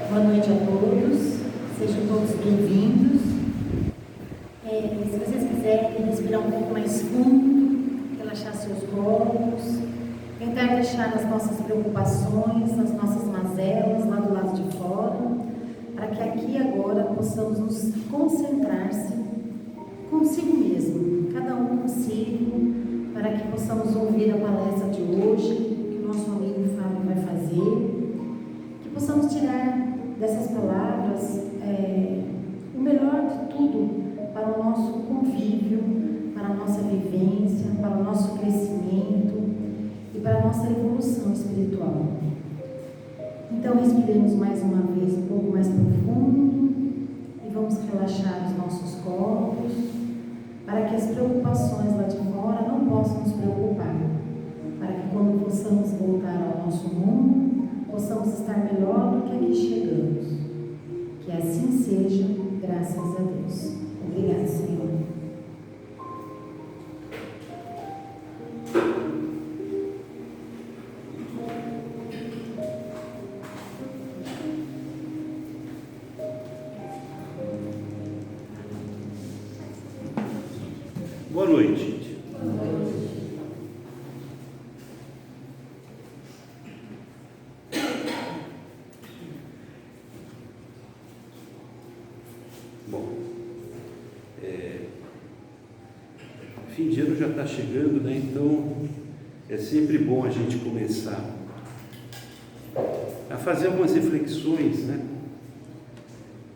Boa noite a todos, sejam todos bem-vindos. Se vocês quiserem respirar um pouco mais fundo, relaxar seus corpos, tentar deixar as nossas preocupações, as nossas mazelas lá do lado de fora, para que aqui e agora possamos nos concentrar-se consigo mesmo, cada um consigo, para que possamos ouvir a palestra de hoje, que o nosso amigo Fábio vai fazer, que possamos tirar dessas palavras o melhor de tudo para o nosso convívio, para a nossa vivência, para o nosso crescimento e para a nossa evolução espiritual. Então respiremos mais uma vez um pouco mais profundo e vamos relaxar os nossos corpos para que as preocupações lá de fora não possam nos preocupar, para que quando possamos voltar ao nosso mundo, possamos estar melhor do que aqui chegamos. Que assim seja, graças a Deus. Obrigada, Senhor. Boa noite, gente. Boa noite. Bom, fim de ano já está chegando, né? Então é sempre bom a gente começar a fazer algumas reflexões, né?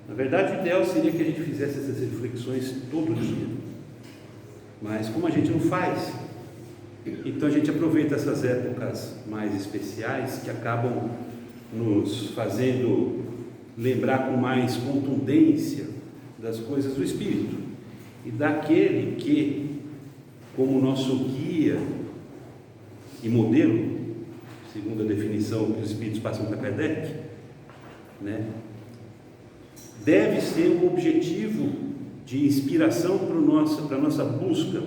Na verdade, o ideal seria que a gente fizesse essas reflexões todo dia. Mas como a gente não faz, então a gente aproveita essas épocas mais especiais que acabam nos fazendo lembrar com mais contundência das coisas do Espírito e daquele que, como nosso guia e modelo, segundo a definição que os Espíritos passam para Kardec, né, deve ser um objetivo de inspiração para a nossa busca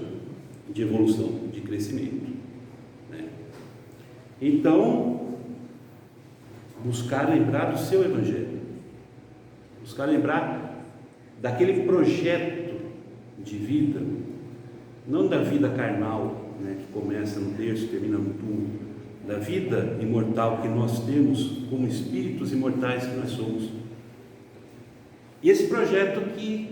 de evolução, de crescimento, né? Então, buscar lembrar do seu Evangelho, buscar lembrar daquele projeto de vida, não da vida carnal, né, que começa no berço e termina no túmulo, da vida imortal que nós temos como espíritos imortais que nós somos. E esse projeto que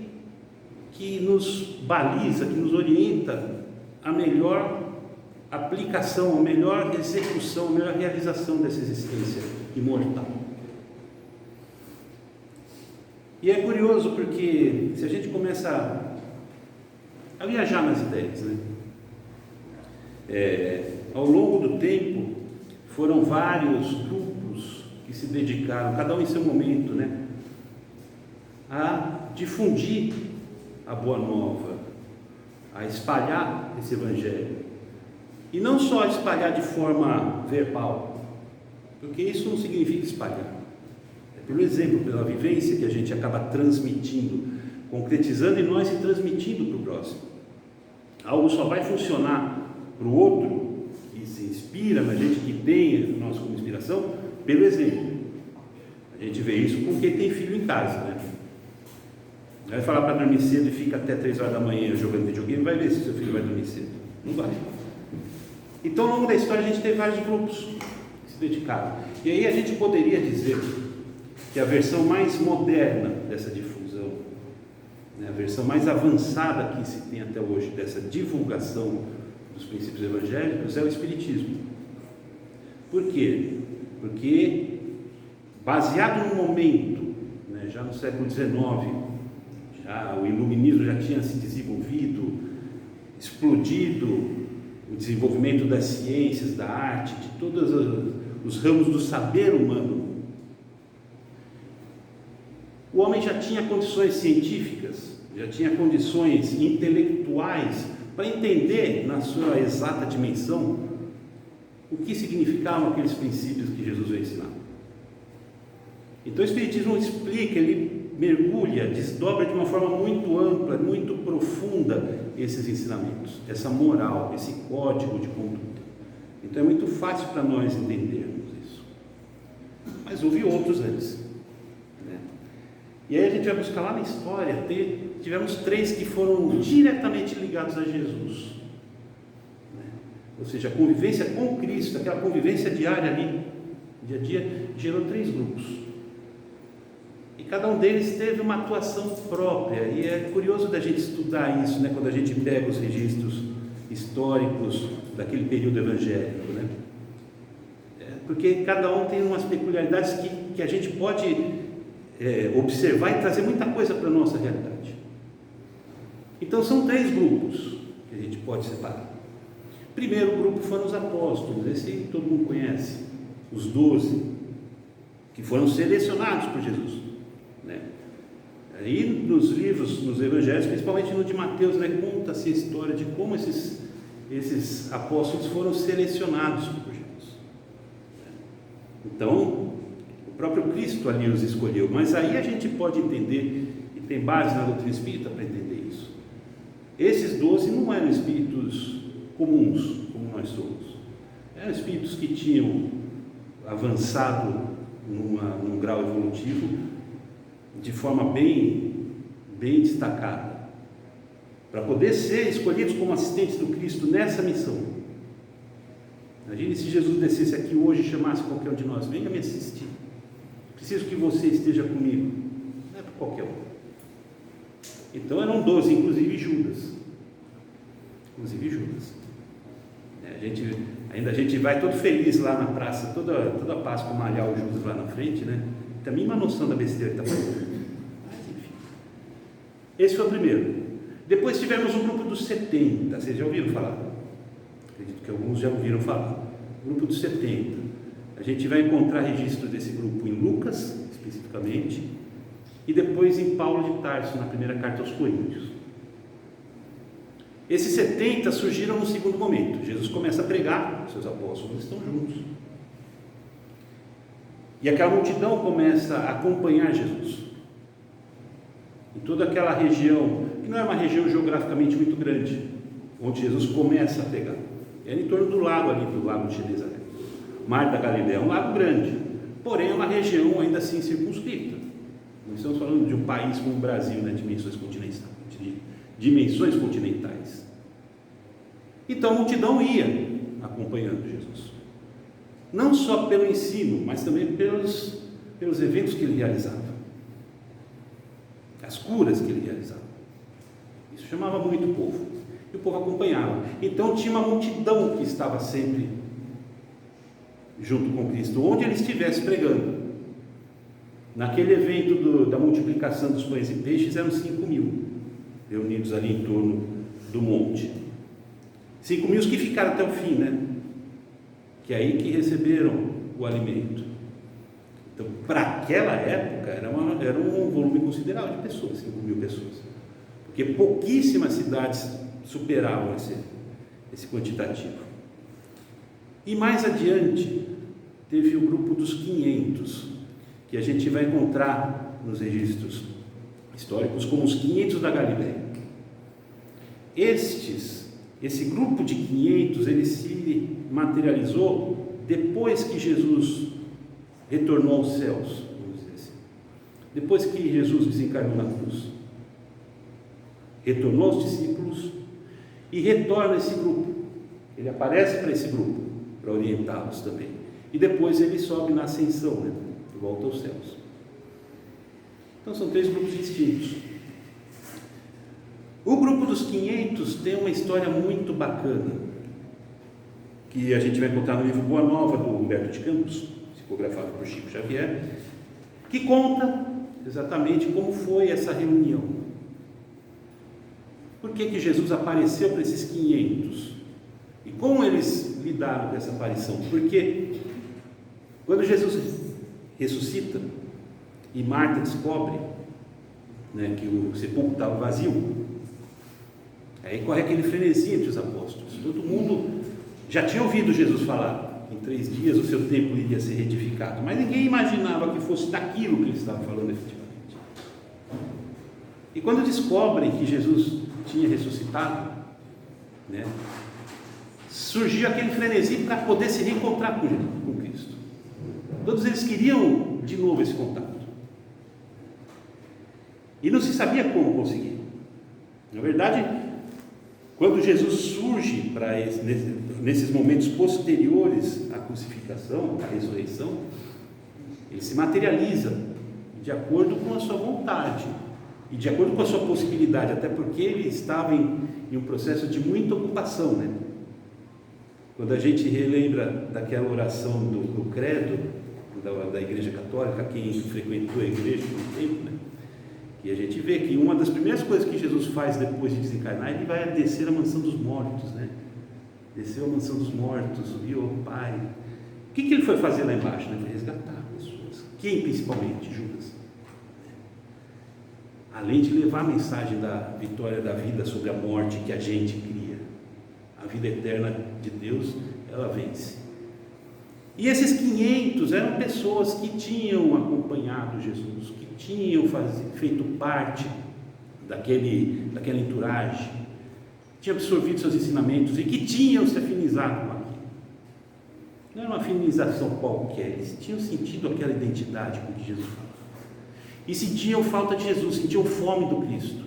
nos baliza, que nos orienta a melhor aplicação, a melhor execução, a melhor realização dessa existência imortal. E é curioso porque se a gente começa a viajar nas ideias, né? Ao longo do tempo foram vários grupos que se dedicaram, cada um em seu momento, né, a difundir a boa nova, a espalhar esse Evangelho, e não só espalhar de forma verbal, porque isso não significa espalhar, é pelo exemplo, pela vivência que a gente acaba transmitindo, concretizando em nós e transmitindo para o próximo. Algo só vai funcionar para o outro, que se inspira na gente, que tem nós como inspiração, pelo exemplo. A gente vê isso com quem tem filho em casa, né? Vai falar para dormir cedo e fica até 3 horas da manhã jogando videogame, vai ver se seu filho vai dormir cedo. Não vai. Então, ao longo da história, a gente teve vários grupos que se dedicaram. E aí a gente poderia dizer que a versão mais moderna dessa difusão, né, a versão mais avançada que se tem até hoje dessa divulgação dos princípios evangélicos é o Espiritismo. Por quê? Porque, baseado no momento, né, já no século XIX, o iluminismo já tinha se desenvolvido, explodido o desenvolvimento das ciências, da arte, de todos os ramos do saber humano. O homem já tinha condições científicas, já tinha condições intelectuais para entender na sua exata dimensão o que significavam aqueles princípios que Jesus veio ensinar. Então o Espiritismo explica, ele mergulha, desdobra de uma forma muito ampla, muito profunda esses ensinamentos, essa moral, esse código de conduta. Então é muito fácil para nós entendermos isso. Mas houve outros antes. né? E aí a gente vai buscar lá na história, tivemos 3 que foram diretamente ligados a Jesus, né? Ou seja, a convivência com Cristo, aquela convivência diária ali, dia a dia, gerou 3 grupos. E cada um deles teve uma atuação própria, e é curioso da gente estudar isso, né? Quando a gente pega os registros históricos daquele período evangélico, né? Porque cada um tem umas peculiaridades que a gente pode observar e trazer muita coisa para a nossa realidade. Então são 3 grupos que a gente pode separar. O primeiro grupo foram os apóstolos, esse todo mundo conhece, os 12, que foram selecionados por Jesus, né? Aí nos livros, nos evangelhos, principalmente no de Mateus, né, conta-se a história de como esses apóstolos foram selecionados por Jesus. Então, o próprio Cristo ali os escolheu, mas aí a gente pode entender, e tem base na doutrina espírita para entender isso. Esses 12 não eram espíritos comuns, como nós somos, eram espíritos que tinham avançado num grau evolutivo de forma bem destacada, para poder ser escolhidos como assistentes do Cristo nessa missão. Imagine se Jesus descesse aqui hoje e chamasse qualquer um de nós: venha me assistir, preciso que você esteja comigo. Não é para qualquer um. Então eram 12, inclusive Judas. A gente vai todo feliz lá na praça, toda Páscoa, malhar o Judas lá na frente, né? Tem a mínima noção da besteira que está fazendo. Mas enfim, esse foi o primeiro. Depois tivemos o grupo dos 70, vocês já ouviram falar? Acredito que alguns já ouviram falar. O grupo dos 70. A gente vai encontrar registro desse grupo em Lucas, especificamente, e depois em Paulo de Tarso, na primeira carta aos Coríntios. Esses 70 surgiram no segundo momento. Jesus começa a pregar, seus apóstolos estão juntos. E aquela multidão começa a acompanhar Jesus. Em toda aquela região, que não é uma região geograficamente muito grande, onde Jesus começa a pregar. É em torno do lago ali, do lago de Genezaré. Mar da Galileia é um lago grande, porém é uma região ainda assim circunscrita. Nós estamos falando de um país como o Brasil, né, dimensões continentais. Então a multidão ia acompanhando Jesus, não só pelo ensino, mas também pelos eventos que ele realizava, as curas que ele realizava. Isso chamava muito o povo, e o povo acompanhava. Então tinha uma multidão que estava sempre junto com Cristo, onde ele estivesse pregando. Naquele evento da multiplicação dos pães e peixes, eram 5.000 reunidos ali em torno do monte. 5.000 que ficaram até o fim, né? Que é aí que receberam o alimento. Então, para aquela época, era um volume considerável de pessoas, 5.000 pessoas, porque pouquíssimas cidades superavam esse quantitativo. E mais adiante, teve o grupo dos 500, que a gente vai encontrar nos registros históricos como os 500 da Galileia. Esse grupo de 500, ele se materializou depois que Jesus retornou aos céus, vamos dizer assim. Depois que Jesus desencarnou na cruz, retornou aos discípulos e retorna esse grupo. Ele aparece para esse grupo, para orientá-los também. E depois ele sobe na ascensão, né? Volta aos céus. Então são 3 grupos distintos. O grupo dos 500 tem uma história muito bacana, que a gente vai encontrar no livro Boa Nova, do Humberto de Campos, psicografado por Chico Xavier, que conta exatamente como foi essa reunião. Por que Jesus apareceu para esses 500? E como eles lidaram com essa aparição? Porque quando Jesus ressuscita e Marta descobre, né, que o sepulcro estava vazio, aí corre aquele frenesi entre os apóstolos. Todo mundo já tinha ouvido Jesus falar: em 3 dias o seu templo iria ser reedificado, mas ninguém imaginava que fosse daquilo que ele estava falando efetivamente. E quando descobrem que Jesus tinha ressuscitado, né, surgiu aquele frenesi para poder se reencontrar com Cristo. Todos eles queriam de novo esse contato. E não se sabia como conseguir. Na verdade, quando Jesus surge nesses momentos posteriores à crucificação, à ressurreição, ele se materializa de acordo com a sua vontade e de acordo com a sua possibilidade, até porque ele estava em um processo de muita ocupação, né? Quando a gente relembra daquela oração do credo da Igreja Católica, quem frequentou a igreja por um tempo, né? E a gente vê que uma das primeiras coisas que Jesus faz depois de desencarnar, ele vai descer a mansão dos mortos, né? Desceu a mansão dos mortos, viu o Pai. O que ele foi fazer lá embaixo? Né? Foi resgatar pessoas. Quem principalmente? Judas. Além de levar a mensagem da vitória da vida sobre a morte que a gente cria, a vida eterna de Deus, ela vence. E esses 500 eram pessoas que tinham acompanhado Jesus, que tinham feito parte daquela entourage, tinham absorvido seus ensinamentos e que tinham se afinizado com aquilo. Não era uma afinização qualquer, eles tinham sentido aquela identidade com que Jesus falava. E sentiam falta de Jesus, sentiam fome do Cristo.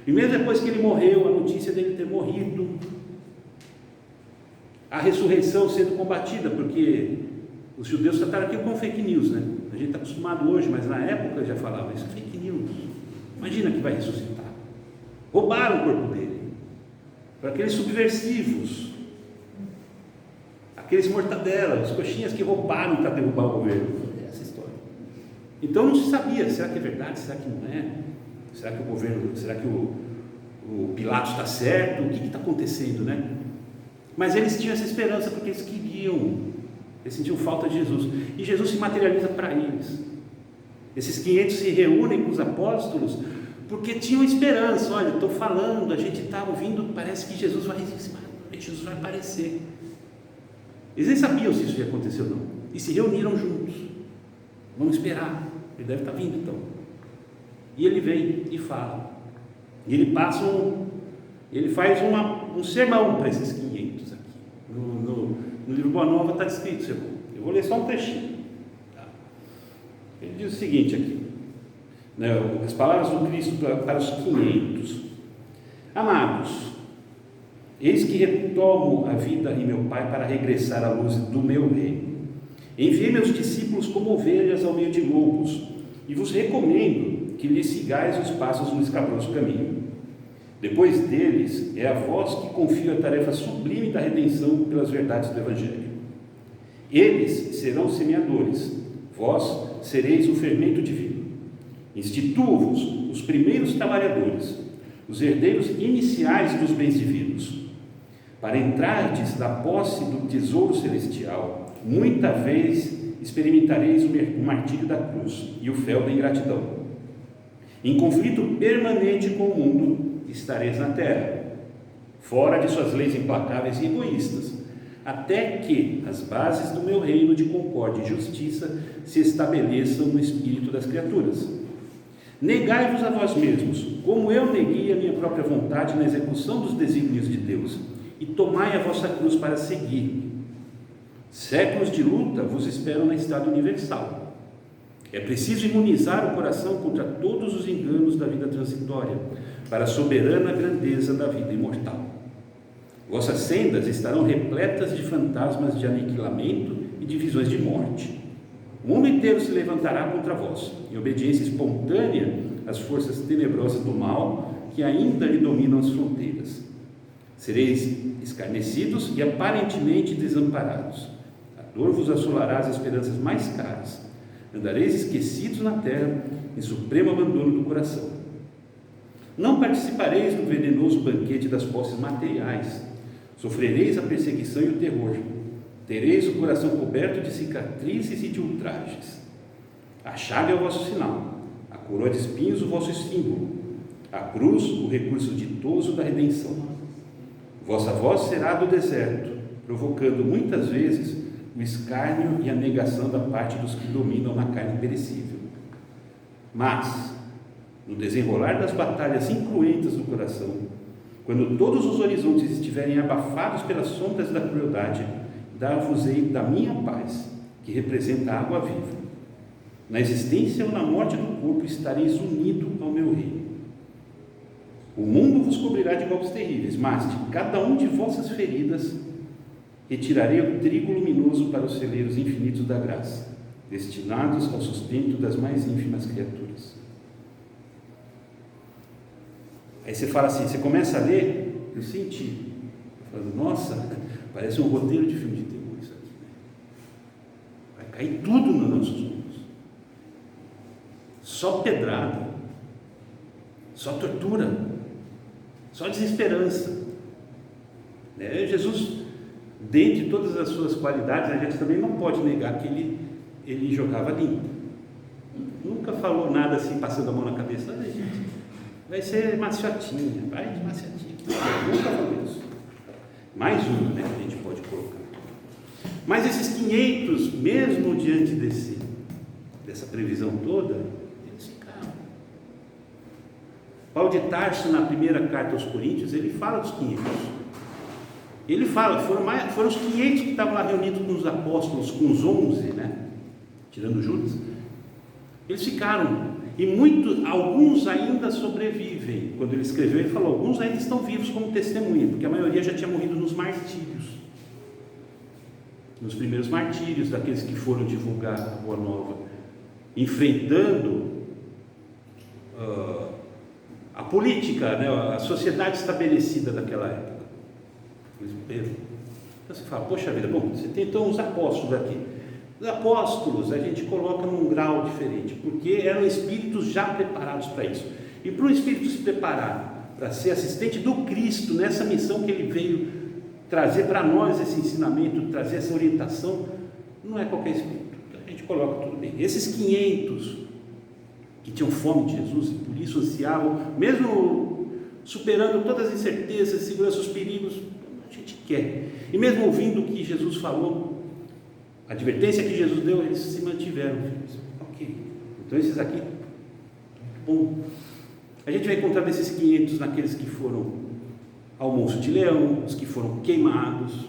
E mesmo depois que ele morreu, a notícia dele ter morrido, a ressurreição sendo combatida, porque os judeus trataram aquilo como fake news, né? A gente está acostumado hoje, mas na época já falava isso, fake news. Imagina que vai ressuscitar. Roubaram o corpo dele para aqueles subversivos, aqueles mortadelas, os coxinhas que roubaram para derrubar o governo. Essa história. Então não se sabia, será que é verdade, será que não é? Será que o governo, será que o Pilatos está certo? O que está acontecendo, né? Mas eles tinham essa esperança porque eles sentiam falta de Jesus. E Jesus se materializa para eles. Esses 500 se reúnem com os apóstolos porque tinham esperança. Olha, estou falando, a gente está ouvindo, parece que Jesus vai aparecer. Eles nem sabiam se isso ia acontecer ou não. E se reuniram juntos. Vamos esperar, ele deve estar vindo então. E ele vem e fala. E ele faz um sermão para esses 500 aqui. No livro Boa Nova está escrito sermão. Eu vou ler só um trechinho. Tá? Ele diz o seguinte aqui, né, as palavras do Cristo para os 500. Amados, eis que retomo a vida em meu Pai para regressar à luz do meu reino. Enviei meus discípulos como ovelhas ao meio de lobos, e vos recomendo que lhes sigais os passos no escabroso caminho. Depois deles, é a vós que confio a tarefa sublime da redenção pelas verdades do Evangelho. Eles serão semeadores, vós sereis o fermento divino. Instituo-vos os primeiros trabalhadores, os herdeiros iniciais dos bens divinos. Para entrardes na posse do tesouro celestial, muita vez experimentareis o martírio da cruz e o fel da ingratidão. Em conflito permanente com o mundo, estareis na terra, fora de suas leis implacáveis e egoístas, até que as bases do meu reino de concórdia e justiça se estabeleçam no espírito das criaturas. Negai-vos a vós mesmos, como eu neguei a minha própria vontade na execução dos desígnios de Deus, e tomai a vossa cruz para seguir. Séculos de luta vos esperam na estrada universal. É preciso imunizar o coração contra todos os enganos da vida transitória, para a soberana grandeza da vida imortal. Vossas sendas estarão repletas de fantasmas de aniquilamento e de visões de morte. O mundo inteiro se levantará contra vós, em obediência espontânea às forças tenebrosas do mal que ainda lhe dominam as fronteiras. Sereis escarnecidos e aparentemente desamparados. A dor vos assolará as esperanças mais caras. Andareis esquecidos na terra, em supremo abandono do coração. Não participareis do venenoso banquete das posses materiais. Sofrereis a perseguição e o terror. Tereis o coração coberto de cicatrizes e de ultrajes. A chaga é o vosso sinal, a coroa de espinhos o vosso símbolo, a cruz o recurso ditoso da redenção. Vossa voz será do deserto, provocando muitas vezes o escárnio e a negação da parte dos que dominam na carne perecível. Mas, no desenrolar das batalhas incruentas do coração, quando todos os horizontes estiverem abafados pelas sombras da crueldade, dar-vos-ei da minha paz, que representa a água viva. Na existência ou na morte do corpo estareis unido ao meu reino. O mundo vos cobrirá de golpes terríveis, mas de cada um de vossas feridas retirarei o trigo luminoso para os celeiros infinitos da graça, destinados ao sustento das mais ínfimas criaturas. Aí você fala assim, você começa a ler, eu senti, falando, nossa, parece um roteiro de filme de terror isso aqui, né? Vai cair tudo nos nossos mundos. Só pedrada, só tortura, só desesperança. Jesus, dentre todas as suas qualidades, a gente também não pode negar que ele jogava limpo. Nunca falou nada assim, passando a mão na cabeça. Olha, gente, vai ser maciotinha, vai de maciotinha. Nunca falou isso. Mais uma, né, que a gente pode colocar. Mas esses 500, mesmo diante dessa previsão toda, eles ficaram. Paulo de Tarso, na primeira carta aos Coríntios, ele fala dos 500. Ele fala, foram os 500 que estavam lá reunidos com os apóstolos, com os 11, né? Tirando Judas. Eles ficaram, e alguns ainda sobrevivem. Quando ele escreveu, ele falou, alguns ainda estão vivos como testemunha, porque a maioria já tinha morrido nos martírios. Nos primeiros martírios, daqueles que foram divulgar a Boa Nova, enfrentando a política, né? A sociedade estabelecida daquela época. Então você fala, poxa vida, bom, você tem então os apóstolos aqui. Os apóstolos a gente coloca num grau diferente, porque eram espíritos já preparados para isso. E para um espírito se preparar para ser assistente do Cristo nessa missão que ele veio trazer para nós, esse ensinamento, trazer essa orientação, não é qualquer espírito. Então a gente coloca tudo bem. Esses 500 que tinham fome de Jesus e por isso ansiavam, mesmo superando todas as incertezas, segurança, os perigos, a gente quer. E mesmo ouvindo o que Jesus falou, a advertência que Jesus deu, eles se mantiveram. Ok, então esses aqui, bom. A gente vai encontrar desses 500 naqueles que foram ao monstro de leão, os que foram queimados.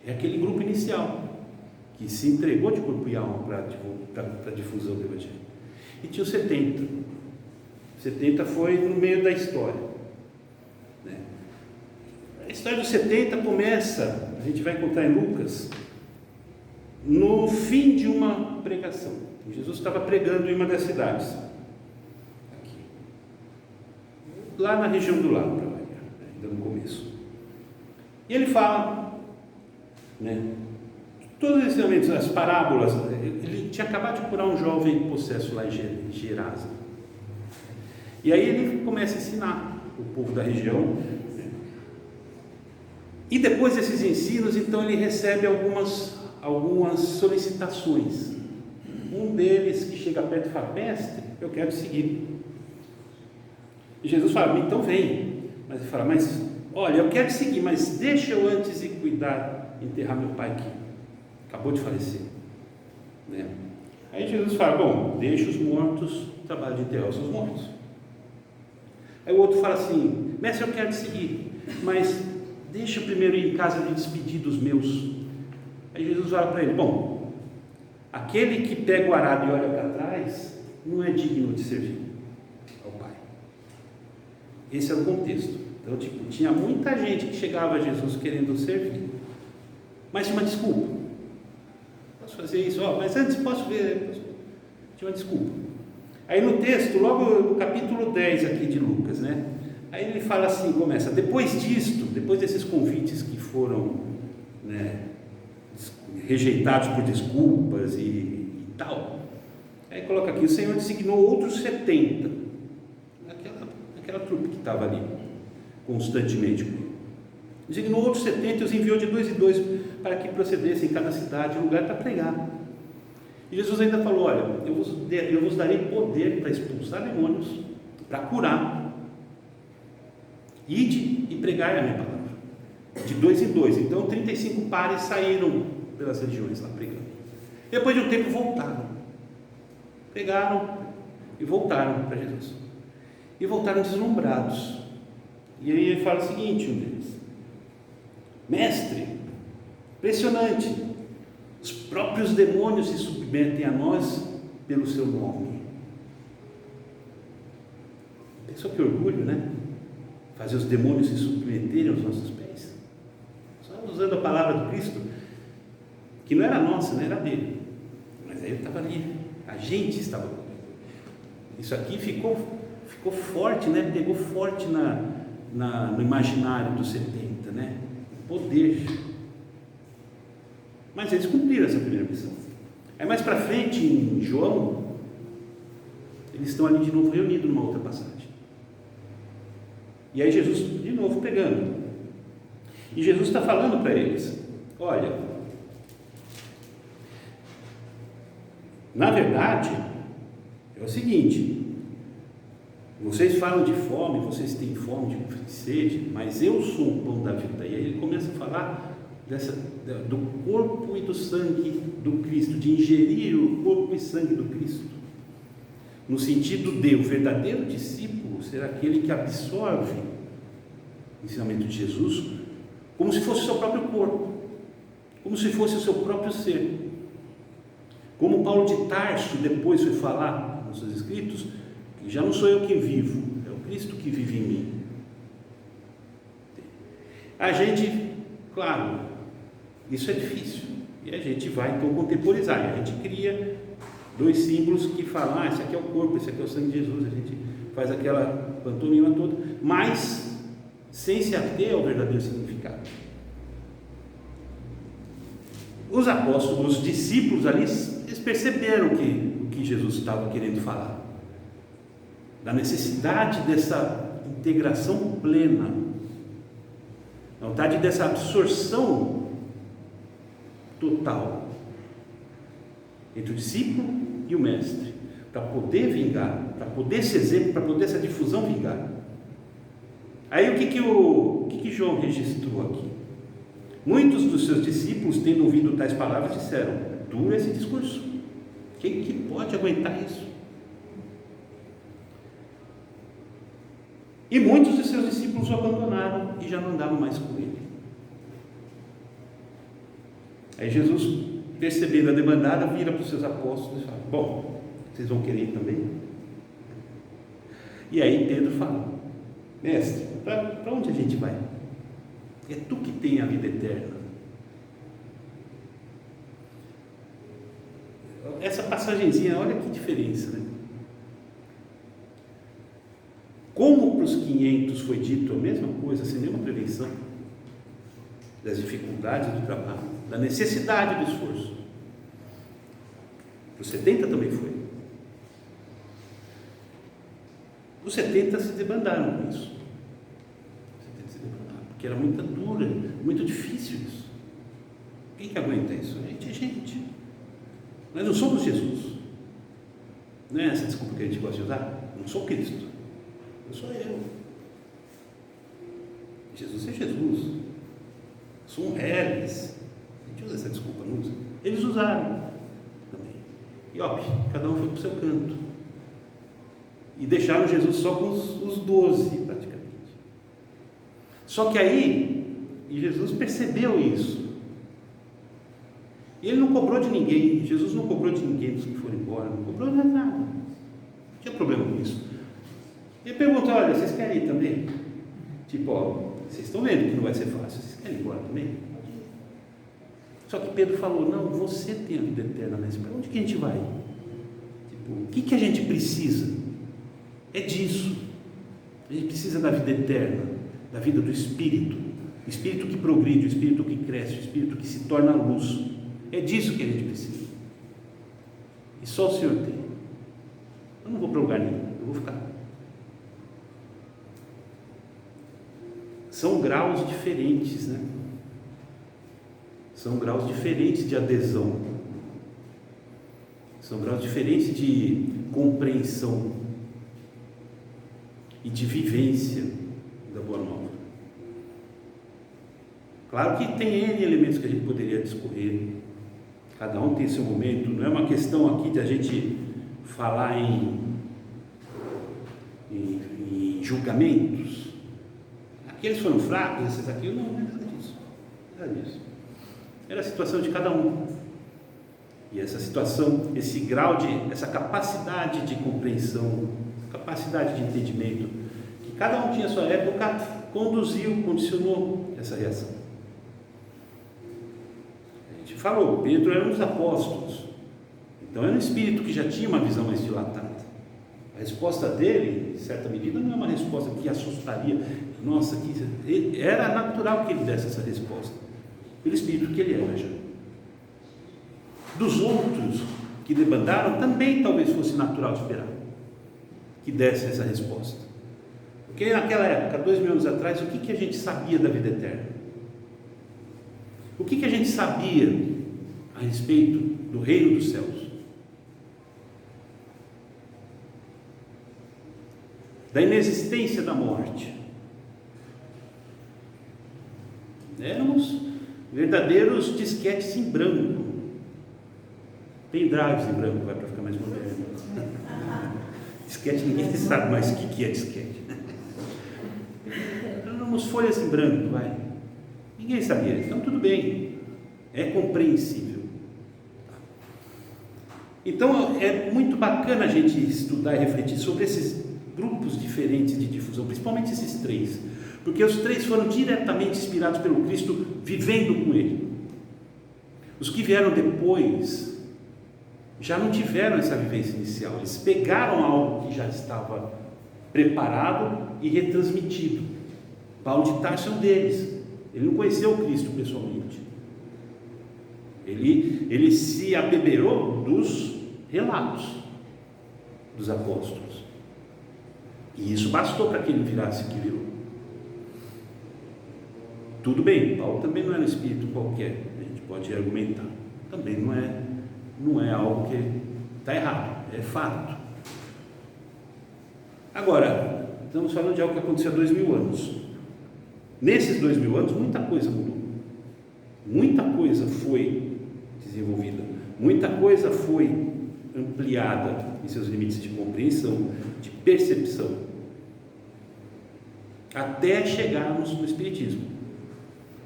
É aquele grupo inicial que se entregou de corpo e alma para a difusão do Evangelho. E tinha os 70. 70 foi no meio da história. A história dos 70 começa, a gente vai encontrar em Lucas, no fim de uma pregação. Jesus estava pregando em uma das cidades, aqui, lá na região do lago, ainda no começo. E ele fala, né, todos esses momentos, as parábolas. Ele tinha acabado de curar um jovem possesso lá em Gerasa. E aí ele começa a ensinar o povo da região. E depois desses ensinos, então ele recebe algumas solicitações. Um deles que chega perto e fala, mestre, eu quero seguir. E Jesus fala, então vem. Mas ele fala, mas olha, eu quero seguir, mas deixa eu antes ir cuidar, enterrar meu pai aqui. Acabou de falecer. Né? Aí Jesus fala, bom, deixa os mortos, trabalho de enterrar os seus mortos. Aí o outro fala assim, mestre, eu quero te seguir, mas deixa eu primeiro ir em casa me despedir dos meus. Aí Jesus fala para ele, bom, aquele que pega o arado e olha para trás, não é digno de servir ao Pai. Esse é o contexto. Então, tinha muita gente que chegava a Jesus querendo servir, mas tinha uma desculpa. Posso fazer isso? Mas antes posso ver? Tinha uma desculpa. Aí no texto, logo no capítulo 10 aqui de Lucas, né? Aí ele fala assim, começa, depois desses convites que foram, né, rejeitados por desculpas e tal, aí coloca aqui, o Senhor designou outros 70, aquela trupe que estava ali, constantemente com ele. Designou outros 70 e os enviou de 2 em 2 para que procedessem em cada cidade, lugar para pregar. E Jesus ainda falou, olha, eu vos darei poder para expulsar demônios, para curar. Ide e pregai a minha palavra. De 2 em 2. Então 35 pares saíram pelas regiões lá pregando. Depois de um tempo voltaram. Pregaram e voltaram para Jesus. E voltaram deslumbrados. E aí ele fala o seguinte, um deles. Mestre, impressionante. Os próprios demônios se submetem a nós pelo seu nome. Pensou que orgulho, né? Fazer os demônios se submeterem aos nossos pés. Só usando a palavra do Cristo, que não era nossa, não era dele. Mas aí ele estava ali, a gente estava ali. Isso aqui ficou forte, né? Pegou forte no imaginário dos 70, né? O poder. Mas eles cumpriram essa primeira missão. Aí mais para frente, em João, eles estão ali de novo reunidos numa outra passagem. E aí Jesus, de novo, pegando. E Jesus está falando para eles: olha, na verdade, é o seguinte, vocês falam de fome, vocês têm fome, de sede, mas eu sou o pão da vida. E aí ele começa a falar do corpo e do sangue do Cristo, de ingerir o corpo e sangue do Cristo, no sentido de o verdadeiro discípulo ser aquele que absorve o ensinamento de Jesus como se fosse o seu próprio corpo, como se fosse o seu próprio ser. Como Paulo de Tarso depois foi falar nos seus escritos, que já não sou eu que vivo, é o Cristo que vive em mim. A gente, claro, isso é difícil, e a gente vai então contemporizar, e a gente cria dois símbolos que falam, esse aqui é o corpo, esse aqui é o sangue de Jesus, a gente faz aquela pantomima toda, mas sem se ater ao verdadeiro significado. Os apóstolos, os discípulos ali, eles perceberam o que Jesus estava querendo falar, da necessidade dessa integração plena, da vontade dessa absorção total entre o discípulo e o mestre, para poder vingar, para poder esse exemplo, para poder essa difusão vingar. Aí o que João registrou aqui? Muitos dos seus discípulos, tendo ouvido tais palavras, disseram: duro esse discurso, quem que pode aguentar isso? E muitos de seus discípulos o abandonaram e já não andavam mais com ele. Aí Jesus, percebendo a demandada, vira para os seus apóstolos e fala: bom, vocês vão querer ir também? E aí Pedro fala: mestre, para onde a gente vai? É tu que tem a vida eterna. Essa passagenzinha, olha que diferença, né? Como para os 500 foi dito a mesma coisa, sem nenhuma prevenção das dificuldades do trabalho, da necessidade do esforço, para os 70 também foi. Os 70 se debandaram com isso. Porque era muito dura, muito difícil isso. Quem que aguenta isso? A gente é gente. Nós não somos Jesus. Não é essa desculpa que a gente gosta de usar? Não sou Cristo. Eu sou eu. Jesus é Jesus. Sou um reles. A gente usa essa desculpa, não usa? Eles usaram também. E ó, cada um foi para o seu canto. E deixaram Jesus só com os 12, praticamente. Só que aí, Jesus percebeu isso. E ele não cobrou de ninguém. Jesus não cobrou de ninguém dos que foram embora. Não cobrou de nada. Não tinha problema com isso. Ele perguntou: olha, vocês querem ir também? Tipo, ó, vocês estão vendo que não vai ser fácil. Vocês querem ir embora também? Só que Pedro falou: não, você tem a vida eterna, mas para onde que a gente vai? Tipo, o que a gente precisa? É disso. A gente precisa da vida eterna, da vida do Espírito, o Espírito que progride, o Espírito que cresce, o Espírito que se torna luz. É disso que a gente precisa. E só o Senhor tem. Eu não vou para lugar nenhum, eu vou ficar. São graus diferentes, né? São graus diferentes de adesão. São graus diferentes de compreensão e de vivência da Boa Nova. Claro que tem N elementos que a gente poderia discorrer, cada um tem seu momento, não é uma questão aqui de a gente falar em julgamentos. Aqueles foram fracos, esses aqui, não é nada disso. Nada disso. Era a situação de cada um. E essa situação, esse grau essa capacidade de compreensão, capacidade de entendimento, que cada um tinha a sua época, condicionou essa reação. A gente falou, Pedro era um dos apóstolos, então era um espírito que já tinha uma visão mais dilatada. A resposta dele, em certa medida, não é uma resposta que assustaria. Nossa, era natural que ele desse essa resposta, pelo espírito que ele era já. Dos outros que debandaram, também talvez fosse natural esperar que desse essa resposta. Porque naquela época, 2000 anos atrás, o que a gente sabia da vida eterna? O que a gente sabia a respeito do reino dos céus? Da inexistência da morte? Éramos verdadeiros disquetes em branco, pendrives em branco, vai para ficar mais moderno. Disquete, ninguém sabe mais o que é disquete. Éramos folhas em branco, vai. Ninguém sabia, então tudo bem, é compreensível. Então é muito bacana a gente estudar e refletir sobre esses grupos diferentes de difusão, principalmente esses três, porque os três foram diretamente inspirados pelo Cristo, vivendo com Ele. Os que vieram depois já não tiveram essa vivência inicial, eles pegaram algo que já estava preparado e retransmitido. Paulo de Tarso é um deles, ele não conheceu o Cristo pessoalmente, ele se abeberou dos relatos dos apóstolos, e isso bastou para que ele virasse o que virou. Tudo bem, Paulo também não era um espírito qualquer, a gente pode argumentar, também não é algo que está errado, é fato. Agora, estamos falando de algo que aconteceu há 2000 anos. Nesses 2000 anos, muita coisa mudou, muita coisa foi desenvolvida, muita coisa foi ampliada em seus limites de compreensão, de percepção, até chegarmos no Espiritismo,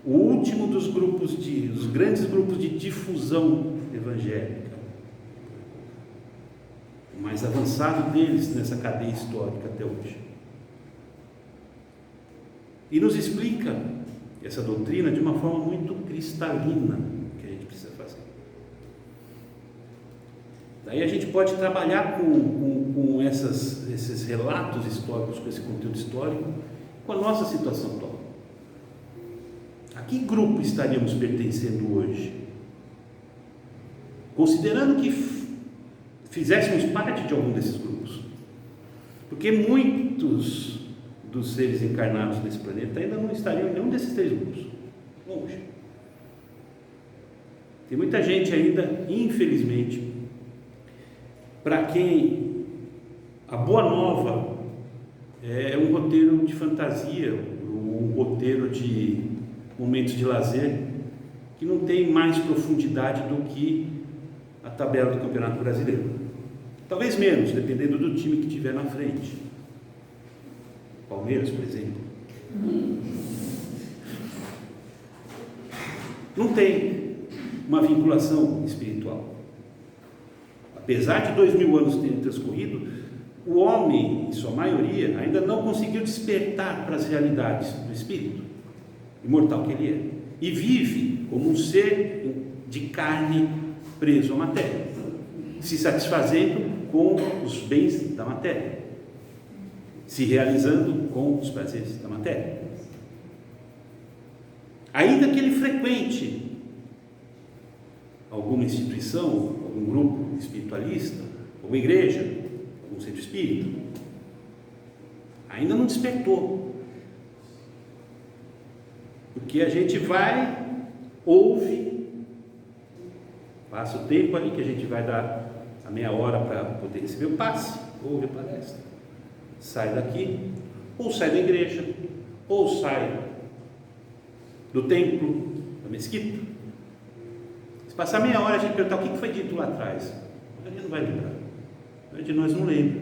o último dos grandes grupos de difusão evangélica, o mais avançado deles nessa cadeia histórica até hoje, e nos explica essa doutrina de uma forma muito cristalina que a gente precisa fazer. Daí a gente pode trabalhar com esses relatos históricos, com esse conteúdo histórico, com a nossa situação atual. A que grupo estaríamos pertencendo hoje? Considerando que fizéssemos parte de algum desses grupos, porque muitos dos seres encarnados nesse planeta ainda não estariam em nenhum desses três grupos, longe. Tem muita gente ainda, infelizmente, para quem a boa nova é um roteiro de fantasia, um roteiro de momentos de lazer, que não tem mais profundidade do que a tabela do Campeonato Brasileiro. Talvez menos, dependendo do time que tiver na frente. Palmeiras, por exemplo. Não tem uma vinculação espiritual. Apesar de 2000 anos terem transcorrido, o homem, em sua maioria, ainda não conseguiu despertar para as realidades do espírito imortal que ele é, e vive como um ser de carne preso à matéria, se satisfazendo com os bens da matéria, se realizando com os prazeres da matéria. Ainda que ele frequente alguma instituição, algum grupo espiritualista, alguma igreja, algum centro espírita, ainda não despertou. Porque a gente vai, ouve, passa o tempo ali que a gente vai dar a meia hora para poder receber o passe, ouve a palestra, sai daqui, ou sai da igreja, ou sai do templo, da mesquita. Se passar meia hora a gente perguntar o que foi dito lá atrás, a gente não vai lembrar, a gente de nós não lembra.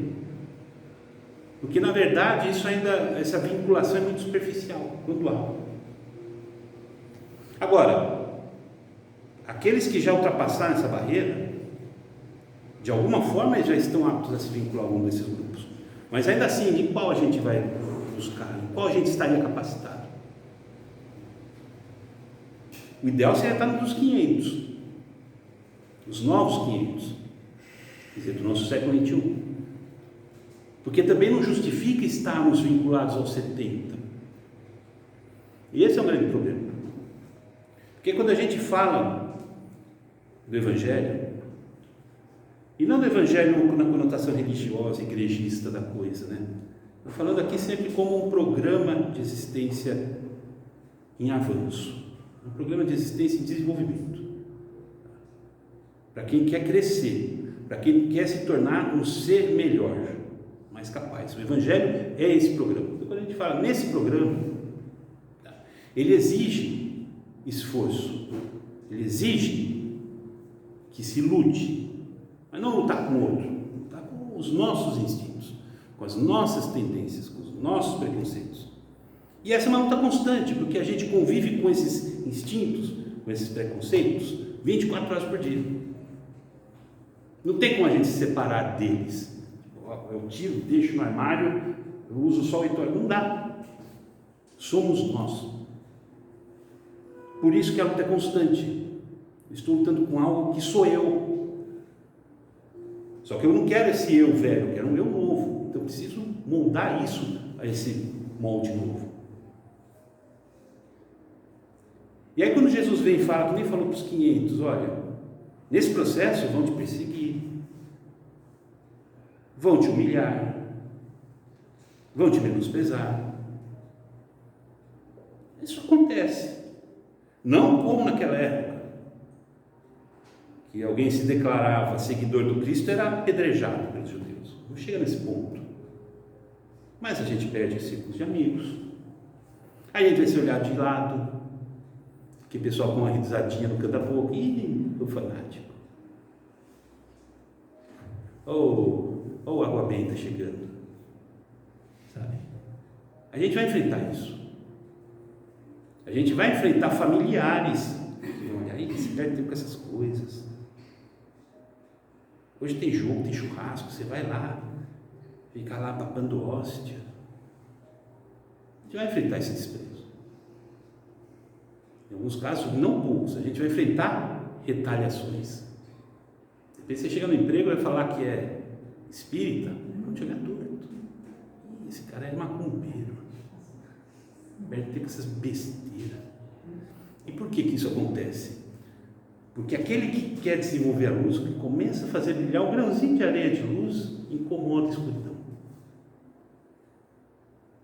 Porque na verdade isso ainda, essa vinculação é muito superficial, quando há. Agora, aqueles que já ultrapassaram essa barreira, De alguma forma eles já estão aptos a se vincular a algum desses grupos. Mas ainda assim, em qual a gente vai buscar? Em qual a gente estaria capacitado? O ideal seria estar nos 500, os novos 500, quer dizer, do nosso século XXI. Porque também não justifica estarmos vinculados aos 70. E esse é um grande problema. Porque quando a gente fala do Evangelho, e não do Evangelho na conotação religiosa, igrejista da coisa, né? Estou falando aqui sempre como um programa de existência em avanço, um programa de existência em desenvolvimento, para quem quer crescer, para quem quer se tornar um ser melhor, mais capaz. O Evangelho é esse programa. Então, quando a gente fala nesse programa, ele exige esforço, ele exige que se lute, mas não lutar com o outro, lutar com os nossos instintos, com as nossas tendências, com os nossos preconceitos. E essa é uma luta constante, porque a gente convive com esses instintos, com esses preconceitos, 24 horas por dia. Não tem como a gente se separar deles. Eu tiro, deixo no armário, eu uso só o 8 horas. Não dá. Somos nós. Por isso que a luta é constante. Estou lutando com algo que sou eu. Só que eu não quero esse eu velho, eu quero um eu novo. Então eu preciso moldar isso a esse molde novo. E aí quando Jesus vem e fala, que nem falou para os 500, olha, nesse processo vão te perseguir, vão te humilhar, vão te menosprezar. Isso acontece. Não como naquela época, que alguém se declarava seguidor do Cristo, era apedrejado pelos judeus. Não chega nesse ponto. Mas a gente perde círculos de amigos. Aí a gente vai se olhar de lado, que o pessoal com uma risadinha no canto da boca, o fanático. Ou água benta chegando. Sabe? A gente vai enfrentar isso. A gente vai enfrentar familiares. Olha aí, esse velho tem com essas coisas. Hoje tem jogo, tem churrasco, você vai lá, fica lá papando hóstia. A gente vai enfrentar esse desprezo. Em alguns casos, não poucos, a gente vai enfrentar retaliações. Depois você chega no emprego e vai falar que é espírita, vão te olhar torto. Esse cara é macumbeiro. Vai ter com essas besteiras. E por que isso acontece? Porque aquele que quer desenvolver a luz, que começa a fazer brilhar um grãozinho de areia de luz, incomoda a escuridão.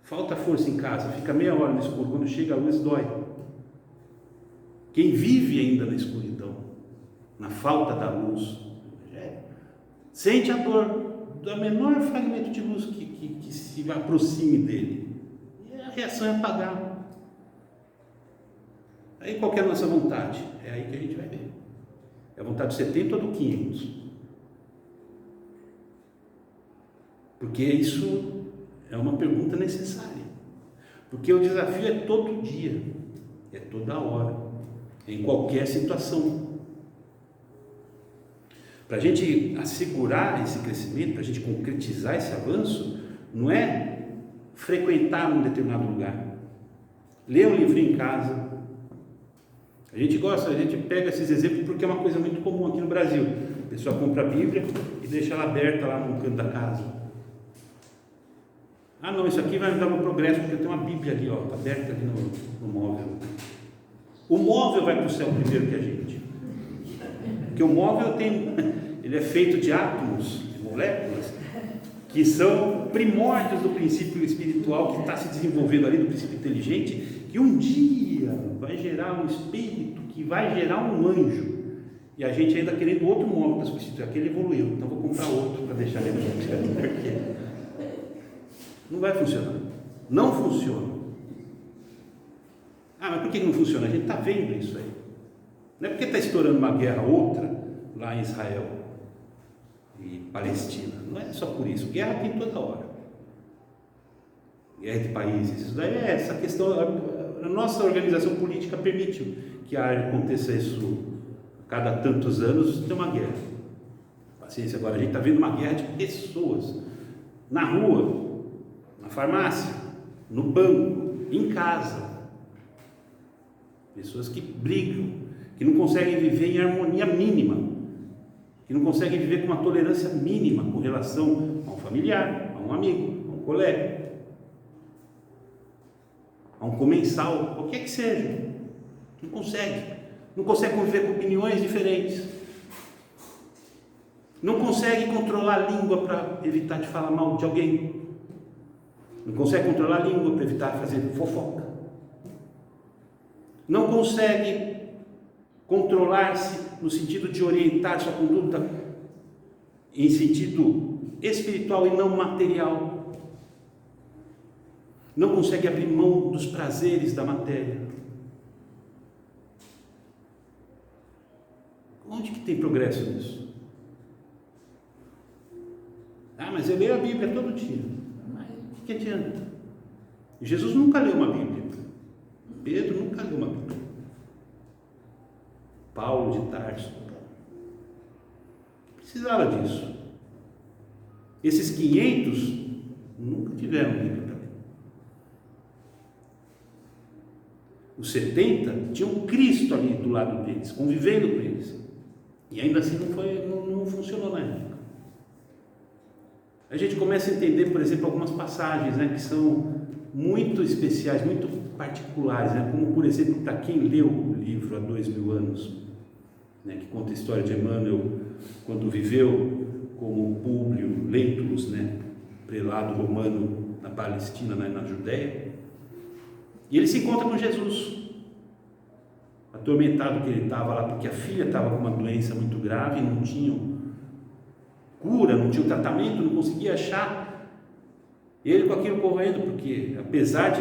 Falta força em casa, fica meia hora no escuro, quando chega a luz dói. Quem vive ainda na escuridão, na falta da luz, sente a dor do menor fragmento de luz que se aproxime dele. E a reação é apagar. Aí qual que é a nossa vontade? É aí que a gente vai ver. É a vontade do 70 ou do 500? Porque isso é uma pergunta necessária. Porque o desafio é todo dia, é toda hora, em qualquer situação. Para a gente assegurar esse crescimento, para a gente concretizar esse avanço, não é frequentar um determinado lugar, ler um livrinho em casa. A gente gosta, a gente pega esses exemplos porque é uma coisa muito comum aqui no Brasil. A pessoa compra a Bíblia e deixa ela aberta lá no canto da casa. Ah não, isso aqui vai me dar meu progresso, porque eu tenho uma Bíblia ali, ó, aberta ali no móvel. O móvel vai para o céu primeiro que a gente. Porque o móvel ele é feito de átomos, de moléculas, que são primórdios do princípio espiritual que está se desenvolvendo ali, do princípio inteligente, que um dia vai gerar um espírito, que vai gerar um anjo. E a gente ainda querendo outro móvel para substituir, aquele evoluiu, então vou comprar outro para deixar ele aqui. Não vai funcionar. Não funciona. Ah, mas por que não funciona? A gente está vendo isso aí. Não é porque está estourando uma guerra outra lá em Israel e Palestina. Não é só por isso. Guerra tem toda hora. Guerra de países. Isso daí é essa questão. A nossa organização política permitiu que aconteça isso. A cada tantos anos tem uma guerra. Paciência, agora a gente está vendo uma guerra de pessoas, na rua, na farmácia, no banco, em casa. Pessoas que brigam, que não conseguem viver em harmonia mínima, que não conseguem viver com uma tolerância mínima com relação a um familiar, a um amigo, a um colega, a um comensal, qualquer que seja. Não consegue conviver com opiniões diferentes, não consegue controlar a língua para evitar de falar mal de alguém, não consegue controlar a língua para evitar fazer fofoca, não consegue controlar-se no sentido de orientar sua conduta em sentido espiritual e não material, não consegue abrir mão dos prazeres da matéria. Onde que tem progresso nisso? Mas eu leio a Bíblia todo dia. Mas o que adianta? Jesus nunca leu uma Bíblia. Pedro nunca leu uma Bíblia. Paulo de Tarso precisava disso. Esses 500 nunca tiveram Bíblia para ler. Os 70 tinham Cristo ali do lado deles, convivendo com eles. E ainda assim não funcionou na época. A gente começa a entender, por exemplo, algumas passagens, né, que são muito especiais, muito particulares, né, como, por exemplo, para quem leu o livro há 2000 anos, né, que conta a história de Emmanuel, quando viveu como Públio Lentulus, né, prelado romano na Palestina, na Judéia, e ele se encontra com Jesus, atormentado que ele estava lá, porque a filha estava com uma doença muito grave, não tinha cura, não tinha tratamento, não conseguia achar. Ele com aquilo corroendo, porque apesar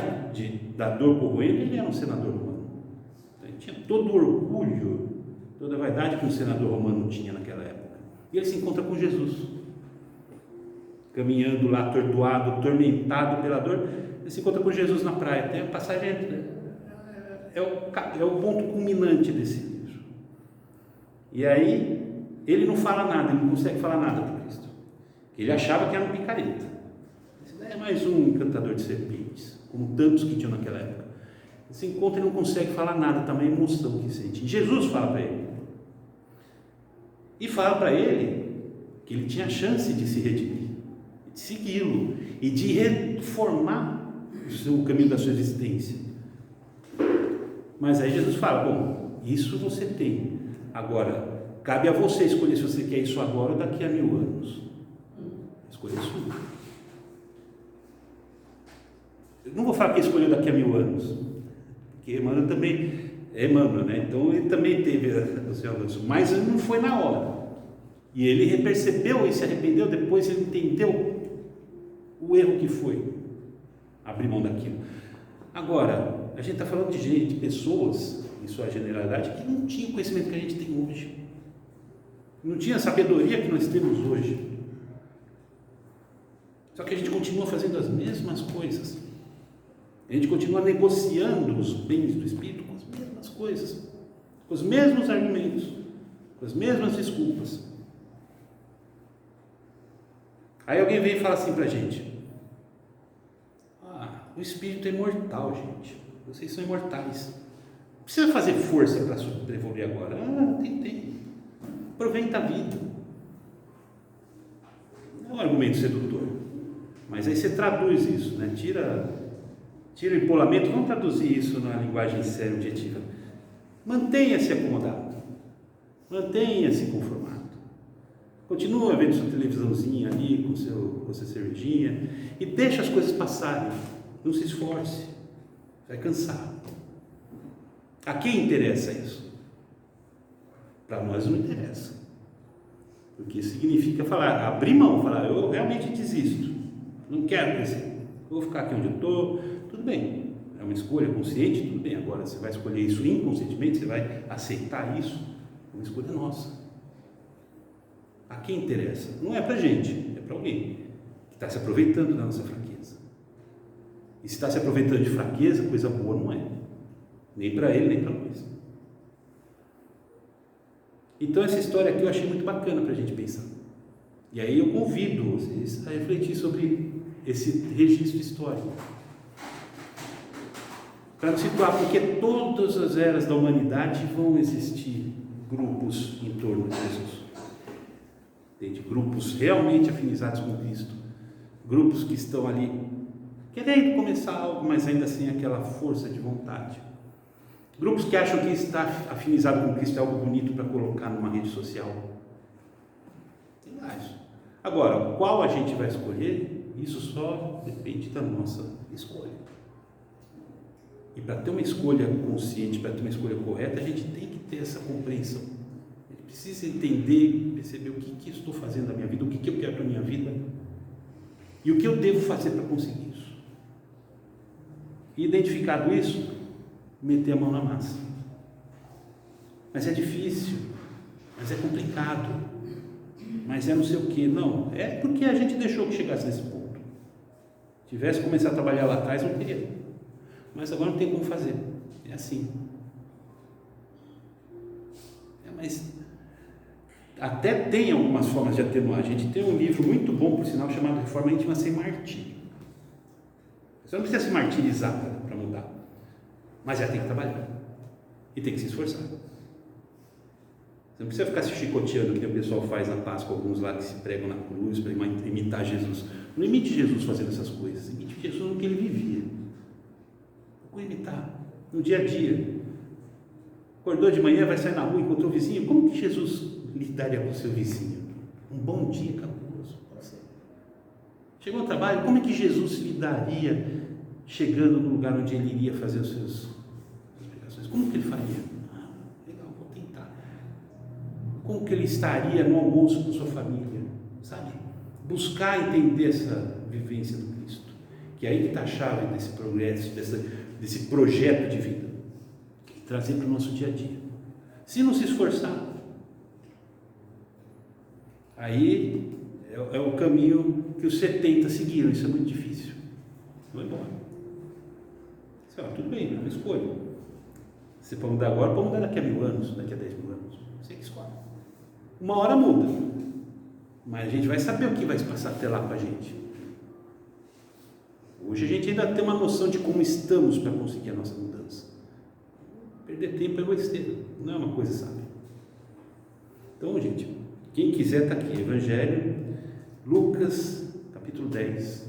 da dor corroendo, ele era um senador romano. Então, ele tinha todo o orgulho, toda a vaidade que um senador romano tinha naquela época. E ele se encontra com Jesus, caminhando lá atordoado, atormentado pela dor. Ele se encontra com Jesus na praia. Tem a passagem, é o ponto culminante desse livro. E aí ele não fala nada, ele não consegue falar nada para Cristo. Ele achava que era um picareta. Esse é mais um encantador de serpentes, como tantos que tinham naquela época. Ele se encontra e não consegue falar nada, também emoção que sente. E Jesus fala para ele. E fala para ele que ele tinha chance de se redimir, de segui-lo e de reformar o caminho da sua existência. Mas aí Jesus fala: bom, isso você tem. Agora, cabe a você escolher se você quer isso agora ou daqui a 1000 anos. Escolha sua. Eu não vou falar que escolheu daqui a 1000 anos, porque Emmanuel também é Emmanuel, né? Então ele também teve o seu avanço, mas não foi na hora. E ele percebeu e se arrependeu depois, ele entendeu o erro que foi abrir mão daquilo. Agora, a gente está falando de gente, de pessoas, em sua generalidade, que não tinham o conhecimento que a gente tem hoje, não tinha a sabedoria que nós temos hoje. Só que a gente continua fazendo as mesmas coisas, a gente continua negociando os bens do Espírito com as mesmas coisas, com os mesmos argumentos, com as mesmas desculpas. Aí alguém vem e fala assim para a gente: o Espírito é imortal, gente, vocês são imortais, não precisa fazer força para sobreviver agora. Tem. Aproveita a vida. É um argumento sedutor, mas aí você traduz isso, né? Tira o empolamento. Vamos traduzir isso na linguagem séria, objetiva. Mantenha-se acomodado, mantenha-se conformado, continua vendo sua televisãozinha ali com sua cervejinha e deixa as coisas passarem. Não se esforce, vai cansar. A quem interessa isso? Para nós não interessa, porque significa abrir mão, falar: eu realmente desisto, não quero crescer, vou ficar aqui onde eu estou. Tudo bem, é uma escolha consciente, tudo bem. Agora você vai escolher isso inconscientemente, você vai aceitar isso, é uma escolha nossa. A quem interessa? Não é para a gente, é para alguém que está se aproveitando da nossa fraqueza. E se está se aproveitando de fraqueza, coisa boa não é, nem para ele, nem para nós. Então essa história aqui eu achei muito bacana para a gente pensar. E aí eu convido vocês a refletir sobre esse registro histórico. Para nos situar, porque todas as eras da humanidade vão existir grupos em torno de Jesus. Entende? Grupos realmente afinizados com Cristo. Grupos que estão ali querendo começar algo, mas ainda sem aquela força de vontade. Grupos que acham que estar afinizado com Cristo é algo bonito para colocar numa rede social. Tem mais. Agora, qual a gente vai escolher, isso só depende da nossa escolha. E para ter uma escolha consciente, para ter uma escolha correta, a gente tem que ter essa compreensão. A gente precisa entender, perceber o que eu estou fazendo na minha vida, o que eu quero para a minha vida e o que eu devo fazer para conseguir isso. E identificado isso, meter a mão na massa. Mas é difícil, mas é complicado, mas é não sei o que. Não, é porque a gente deixou que chegasse nesse ponto. Tivesse começado a trabalhar lá atrás, não queria. Mas agora não tem como fazer. É assim. Mas até tem algumas formas de atenuar. A gente tem um livro muito bom, por sinal, chamado Reforma Íntima Sem Martírio. Você não precisa se martirizar para mudar. Mas tem que trabalhar. E tem que se esforçar. Você não precisa ficar se chicoteando, que o pessoal faz na Páscoa, alguns lá que se pregam na cruz para imitar Jesus. Não imite Jesus fazendo essas coisas. Imite Jesus no que ele vivia. Procure imitar. No dia a dia. Acordou de manhã, vai sair na rua, encontrou o vizinho. Como que Jesus lidaria com o seu vizinho? Um bom dia, cabuloso. Chegou ao trabalho, como é que Jesus lidaria chegando no lugar onde ele iria fazer as suas explicações? Como que ele faria? Legal, vou tentar. Como que ele estaria no almoço com sua família? Sabe? Buscar entender essa vivência do Cristo. Que é aí que está a chave desse progresso, desse projeto de vida. Trazer para o nosso dia a dia. Se não se esforçar, aí é o caminho que os 70 seguiram. Isso é muito difícil. Vou embora. Tudo bem, é uma escolha. Se for mudar agora, pode mudar daqui a 1000 anos, daqui a 10 mil anos. Você que escolhe. Uma hora muda, mas a gente vai saber o que vai se passar até lá para a gente. Hoje a gente ainda tem uma noção de como estamos para conseguir a nossa mudança. Perder tempo é besteira, não é uma coisa sábia. Então, gente, quem quiser está aqui, Evangelho, Lucas, capítulo 10,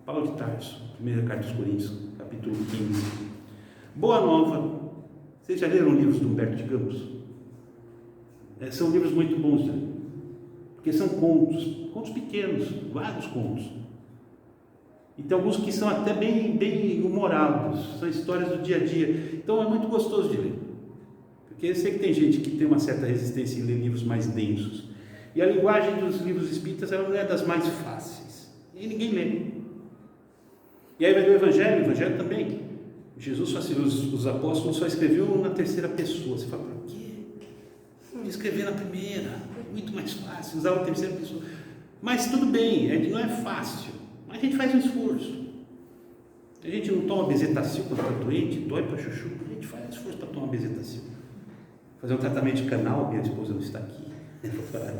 Paulo de Tarso, primeira carta aos Coríntios, capítulo 15. Boa Nova. Vocês já leram livros do Humberto de Campos? São livros muito bons de ler, porque são contos pequenos, vários contos. E tem alguns que são até bem humorados, são histórias do dia a dia. Então é muito gostoso de ler. Porque eu sei que tem gente que tem uma certa resistência em ler livros mais densos. E a linguagem dos livros espíritas ela não é das mais fáceis. E ninguém lê. E aí vai ler o Evangelho também. Jesus, os apóstolos só escreviam na terceira pessoa. Você fala, por quê? Não escrever na primeira, é muito mais fácil, usar a terceira pessoa. Mas tudo bem, não é fácil. Mas a gente faz um esforço. A gente não toma bezetacil quando está doente, dói para chuchu. A gente faz um esforço para tomar bezetacil. Fazer um tratamento de canal, minha esposa não está aqui.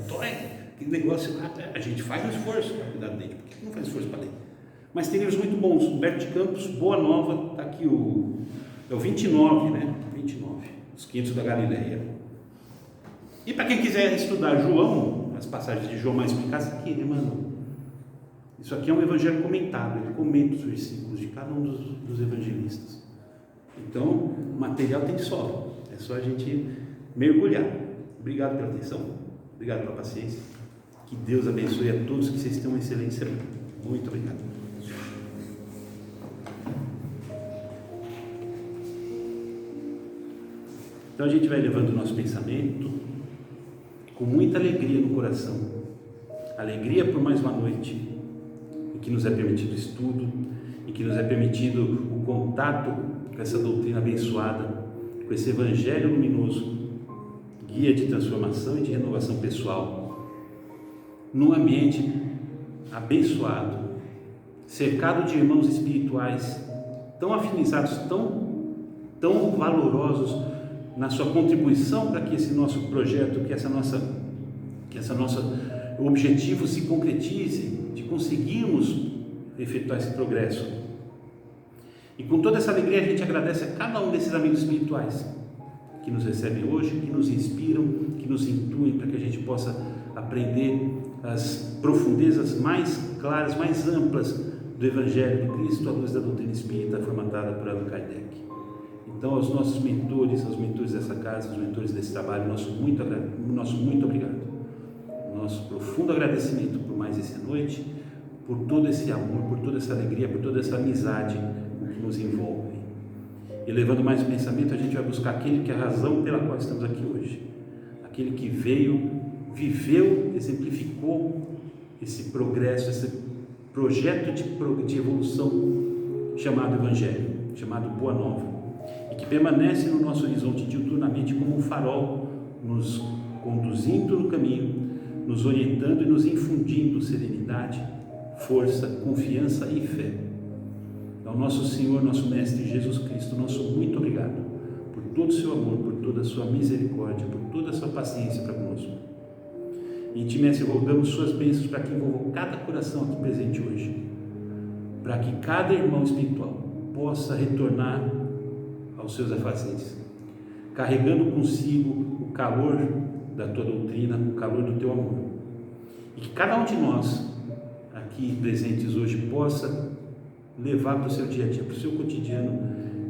Dói, aquele negócio lá. A gente faz um esforço para cuidar do dente. Por que não faz esforço para ler? Mas tem livros muito bons. Humberto de Campos, Boa Nova, está aqui é o 29, né? 29, os 500 da Galileia. E para quem quiser estudar João, as passagens de João mais explicadas, aqui, irmão. Isso aqui é um evangelho comentado, ele comenta os versículos de cada um dos evangelistas. Então, o material tem solo, é só a gente mergulhar. Obrigado pela atenção, obrigado pela paciência. Que Deus abençoe a todos, que vocês tenham uma excelente semana. Muito obrigado. Então a gente vai levando o nosso pensamento com muita alegria no coração. Alegria por mais uma noite em que nos é permitido estudo, em que nos é permitido o contato com essa doutrina abençoada, com esse evangelho luminoso, guia de transformação e de renovação pessoal, num ambiente abençoado, cercado de irmãos espirituais tão afinizados, tão valorosos na sua contribuição para que esse nosso projeto, que essa nossa o objetivo se concretize, de conseguirmos efetuar esse progresso. E com toda essa alegria a gente agradece a cada um desses amigos espirituais que nos recebem hoje, que nos inspiram, que nos intuem para que a gente possa aprender as profundezas mais claras, mais amplas do Evangelho de Cristo à luz da doutrina espírita formatada por Allan Kardec. Então, aos nossos mentores, aos mentores dessa casa, aos mentores desse trabalho, nosso muito obrigado. Nosso profundo agradecimento por mais essa noite, por todo esse amor, por toda essa alegria, por toda essa amizade que nos envolve. E levando mais o pensamento, a gente vai buscar aquele que é a razão pela qual estamos aqui hoje. Aquele que veio, viveu, exemplificou esse progresso, esse projeto de evolução chamado Evangelho, chamado Boa Nova, e que permanece no nosso horizonte diuturnamente como um farol, nos conduzindo no caminho, nos orientando e nos infundindo serenidade, força, confiança e fé. Ao nosso Senhor, nosso Mestre Jesus Cristo, nosso muito obrigado por todo o seu amor, por toda a sua misericórdia, por toda a sua paciência para conosco. E Ti, Mestre, rogamos suas bênçãos para que envolvam cada coração aqui presente hoje, para que cada irmão espiritual possa retornar aos seus afazeres, carregando consigo o calor da Tua doutrina, o calor do Teu amor. E que cada um de nós aqui presentes hoje possa levar para o seu dia a dia, para o seu cotidiano,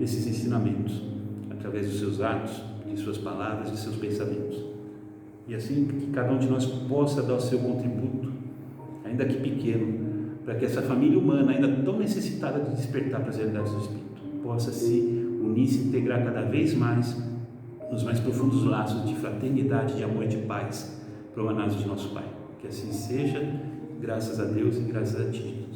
esses ensinamentos, através dos seus atos, de suas palavras, de seus pensamentos. E assim que cada um de nós possa dar o seu contributo, ainda que pequeno, para que essa família humana, ainda tão necessitada de despertar para as realidades do Espírito, possa se unir, se integrar cada vez mais nos mais profundos laços de fraternidade, de amor e de paz, promanados de nosso Pai. Que assim seja, graças a Deus e graças a Ti.